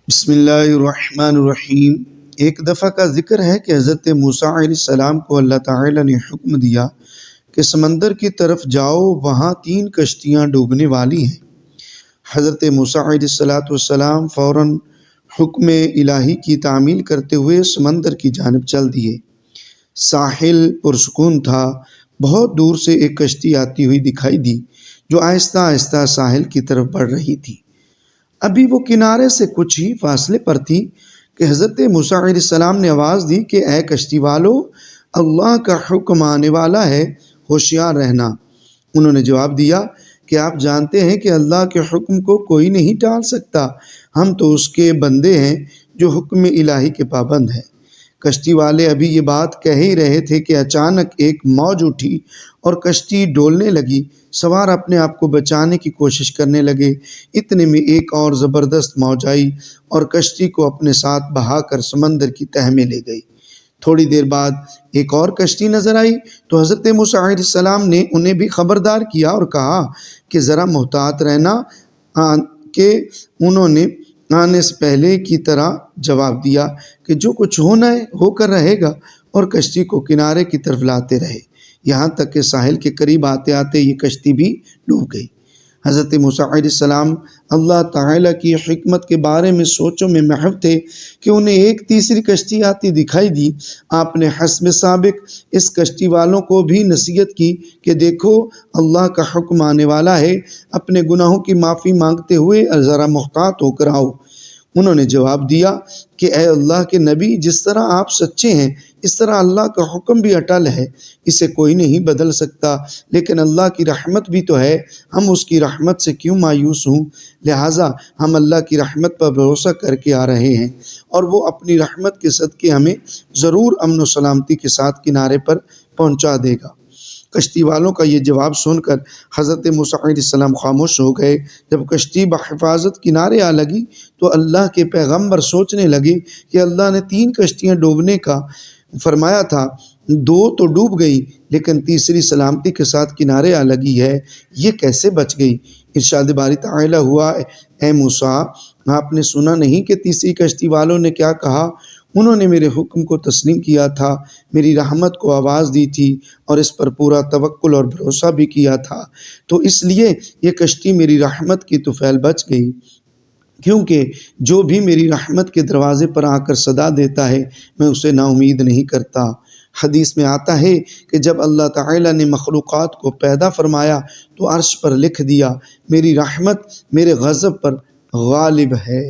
بسم اللہ الرحمن الرحیم۔ ایک دفعہ کا ذکر ہے کہ حضرت موسیٰ علیہ السلام کو اللہ تعالیٰ نے حکم دیا کہ سمندر کی طرف جاؤ، وہاں 3 کشتیاں ڈوبنے والی ہیں۔ حضرت موسیٰ علیہ السلام فوراً حکم الہی کی تعمیل کرتے ہوئے سمندر کی جانب چل دیے۔ ساحل پرسکون تھا۔ بہت دور سے ایک کشتی آتی ہوئی دکھائی دی جو آہستہ آہستہ ساحل کی طرف بڑھ رہی تھی۔ ابھی وہ کنارے سے کچھ ہی فاصلے پر تھی کہ حضرت موسیٰ علیہ السلام نے آواز دی کہ اے کشتی والو، اللہ کا حکم آنے والا ہے، ہوشیار رہنا۔ انہوں نے جواب دیا کہ آپ جانتے ہیں کہ اللہ کے حکم کو کوئی نہیں ٹال سکتا، ہم تو اس کے بندے ہیں جو حکم الہی کے پابند ہیں۔ کشتی والے ابھی یہ بات کہہ ہی رہے تھے کہ اچانک ایک موج اٹھی اور کشتی ڈولنے لگی۔ سوار اپنے آپ کو بچانے کی کوشش کرنے لگے۔ اتنے میں ایک اور زبردست موج آئی اور کشتی کو اپنے ساتھ بہا کر سمندر کی تہہ میں لے گئی۔ تھوڑی دیر بعد ایک اور کشتی نظر آئی تو حضرت موسیٰ علیہ السلام نے انہیں بھی خبردار کیا اور کہا کہ ذرا محتاط رہنا، کہ انہوں نے آنے سے پہلے کی طرح جواب دیا کہ جو کچھ ہونا ہے ہو کر رہے گا، اور کشتی کو کنارے کی طرف لاتے رہے، یہاں تک کہ ساحل کے قریب آتے آتے یہ کشتی بھی ڈوب گئی۔ حضرت موسیٰ علیہ السلام اللہ تعالیٰ کی حکمت کے بارے میں سوچوں میں محو تھے کہ انہیں ایک تیسری کشتی آتی دکھائی دی۔ آپ نے حسب سابق اس کشتی والوں کو بھی نصیحت کی کہ دیکھو، اللہ کا حکم آنے والا ہے، اپنے گناہوں کی معافی مانگتے ہوئے ذرا محتاط ہو کر آؤ۔ انہوں نے جواب دیا کہ اے اللہ کے نبی، جس طرح آپ سچے ہیں اس طرح اللہ کا حکم بھی اٹل ہے، اسے کوئی نہیں بدل سکتا، لیکن اللہ کی رحمت بھی تو ہے، ہم اس کی رحمت سے کیوں مایوس ہوں؟ لہٰذا ہم اللہ کی رحمت پر بھروسہ کر کے آ رہے ہیں، اور وہ اپنی رحمت کے صدقے ہمیں ضرور امن و سلامتی کے ساتھ کنارے پر پہنچا دے گا۔ کشتی والوں کا یہ جواب سن کر حضرت موسیٰ علیہ السلام خاموش ہو گئے۔ جب کشتی بحفاظت کنارے آ لگی تو اللہ کے پیغمبر سوچنے لگے کہ اللہ نے 3 کشتیاں ڈوبنے کا فرمایا تھا، 2 تو ڈوب گئی لیکن تیسری سلامتی کے ساتھ کنارے آ لگی ہے، یہ کیسے بچ گئی؟ ارشاد باری تعالیٰ ہوا، اے موسیٰ، آپ نے سنا نہیں کہ تیسری کشتی والوں نے کیا کہا؟ انہوں نے میرے حکم کو تسلیم کیا تھا، میری رحمت کو آواز دی تھی اور اس پر پورا توکل اور بھروسہ بھی کیا تھا، تو اس لیے یہ کشتی میری رحمت کی طفیل بچ گئی، کیونکہ جو بھی میری رحمت کے دروازے پر آ کر صدا دیتا ہے میں اسے نا امید نہیں کرتا۔ حدیث میں آتا ہے کہ جب اللہ تعالیٰ نے مخلوقات کو پیدا فرمایا تو عرش پر لکھ دیا، میری رحمت میرے غضب پر غالب ہے۔